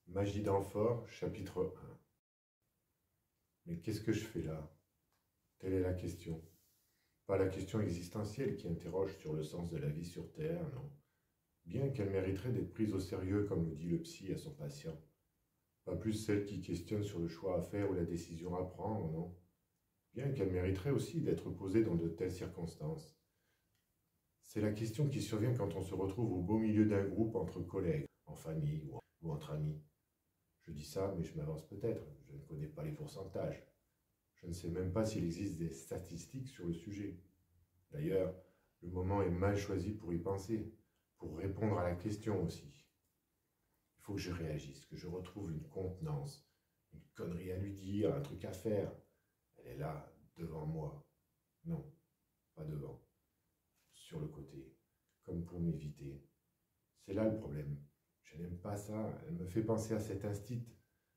Magie d'Amphore, chapitre 1. Mais qu'est-ce que je fais là? Telle est la question. Pas la question existentielle qui interroge sur le sens de la vie sur Terre, non. Bien qu'elle mériterait d'être prise au sérieux, comme le dit le psy à son patient. Pas plus celle qui questionne sur le choix à faire ou la décision à prendre, non. Bien qu'elle mériterait aussi d'être posée dans de telles circonstances. C'est la question qui survient quand on se retrouve au beau milieu d'un groupe entre collègues, en famille ou entre amis. Je dis ça, mais je m'avance peut-être, je ne connais pas les pourcentages. Je ne sais même pas s'il existe des statistiques sur le sujet. D'ailleurs, le moment est mal choisi pour y penser, pour répondre à la question aussi. Il faut que je réagisse, que je retrouve une contenance, une connerie à lui dire, un truc à faire. Elle est là, devant moi. Non, pas devant, sur le côté, comme pour m'éviter. C'est là le problème. Je n'aime pas ça. Elle me fait penser à cet instit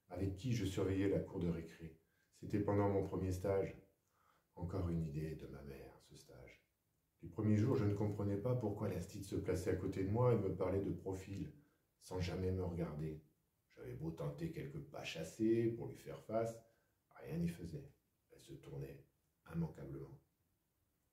avec qui je surveillais la cour de récré. C'était pendant mon premier stage. Encore une idée de ma mère, ce stage. Les premiers jours, je ne comprenais pas pourquoi l'instit se plaçait à côté de moi et me parlait de profil, sans jamais me regarder. J'avais beau tenter quelques pas chassés pour lui faire face, rien n'y faisait. Elle se tournait immanquablement.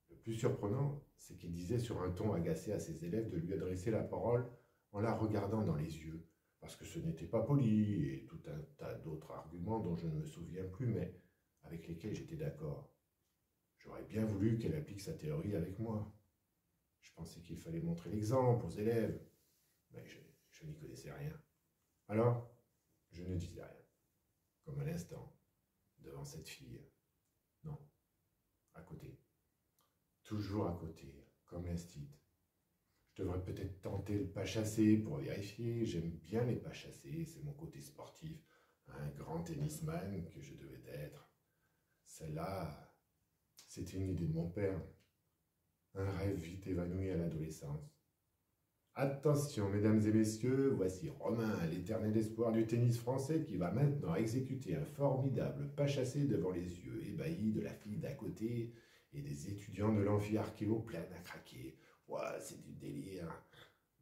Le plus surprenant, c'est qu'il disait sur un ton agacé à ses élèves de lui adresser la parole en la regardant dans les yeux, parce que ce n'était pas poli, et tout un tas d'autres arguments dont je ne me souviens plus, mais avec lesquels j'étais d'accord. J'aurais bien voulu qu'elle applique sa théorie avec moi. Je pensais qu'il fallait montrer l'exemple aux élèves, mais je n'y connaissais rien. Alors, je ne disais rien, comme à l'instant, devant cette fille. Non, à côté. Toujours à côté, comme l'instit. Je devrais peut-être tenter le pas chassé pour vérifier. J'aime bien les pas chassés, c'est mon côté sportif. Un grand tennisman que je devais être. Celle-là, c'était une idée de mon père. Un rêve vite évanoui à l'adolescence. Attention, mesdames et messieurs, voici Romain, l'éternel espoir du tennis français, qui va maintenant exécuter un formidable pas chassé devant les yeux ébahis de la fille d'à côté et des étudiants de l'amphi archéo plein à craquer. Ouais, c'est du délire.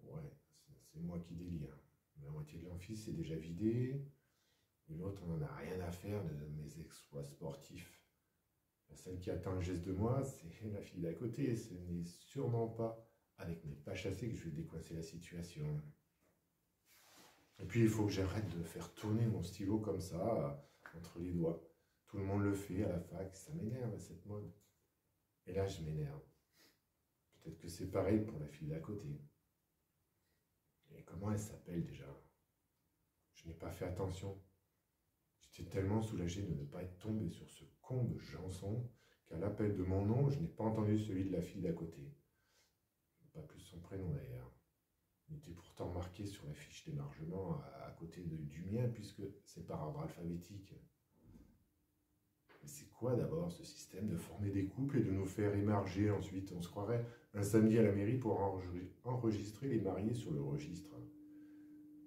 Ouais, c'est moi qui délire. La moitié de l'amphi s'est déjà vidée, et l'autre n'en a rien à faire de mes exploits sportifs. Celle qui attend le geste de moi, c'est la fille d'à côté. Ce n'est sûrement pas avec mes pas chassés que je vais décoincer la situation. Et puis, il faut que j'arrête de faire tourner mon stylo comme ça, entre les doigts. Tout le monde le fait à la fac, ça m'énerve cette mode. Et là, je m'énerve. Peut-être que c'est pareil pour la fille d'à côté. Et comment elle s'appelle déjà? Je n'ai pas fait attention. J'étais tellement soulagé de ne pas être tombé sur ce con de Janson qu'à l'appel de mon nom, je n'ai pas entendu celui de la fille d'à côté. Pas plus son prénom d'ailleurs. Il était pourtant marqué sur la fiche d'émargement à côté du mien, puisque c'est par ordre alphabétique. Mais c'est quoi d'abord ce système de former des couples et de nous faire émarger ensuite? On se croirait un samedi à la mairie pour enregistrer les mariés sur le registre.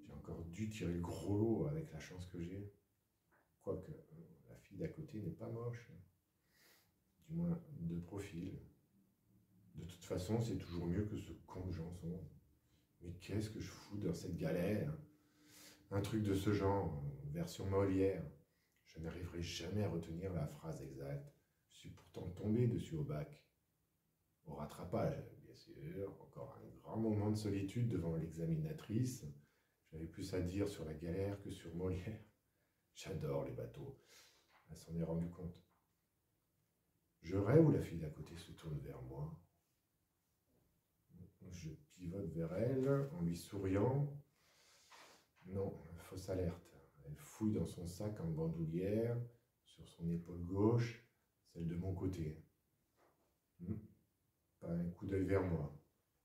J'ai encore dû tirer le gros lot avec la chance que j'ai. Quoique, la fille d'à côté n'est pas moche. Du moins, de profil. De toute façon, c'est toujours mieux que ce con de Janson. Mais qu'est-ce que je fous dans cette galère? Un truc de ce genre, version Molière. Je n'arriverai jamais à retenir la phrase exacte. Je suis pourtant tombé dessus au bac. Au rattrapage, bien sûr. Encore un grand moment de solitude devant l'examinatrice. J'avais plus à dire sur la galère que sur Molière. J'adore les bateaux. Elle s'en est rendue compte. Je rêve où la fille d'à côté se tourne vers moi. Je pivote vers elle en lui souriant. Non, fausse alerte. Elle fouille dans son sac en bandoulière, sur son épaule gauche, celle de mon côté. Pas un coup d'œil vers moi.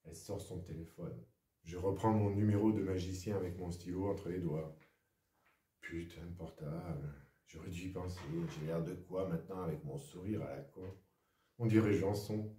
Elle sort son téléphone. Je reprends mon numéro de magicien avec mon stylo entre les doigts. Putain de portable. J'aurais dû y penser. J'ai l'air de quoi maintenant avec mon sourire à la con? On dirait Janson.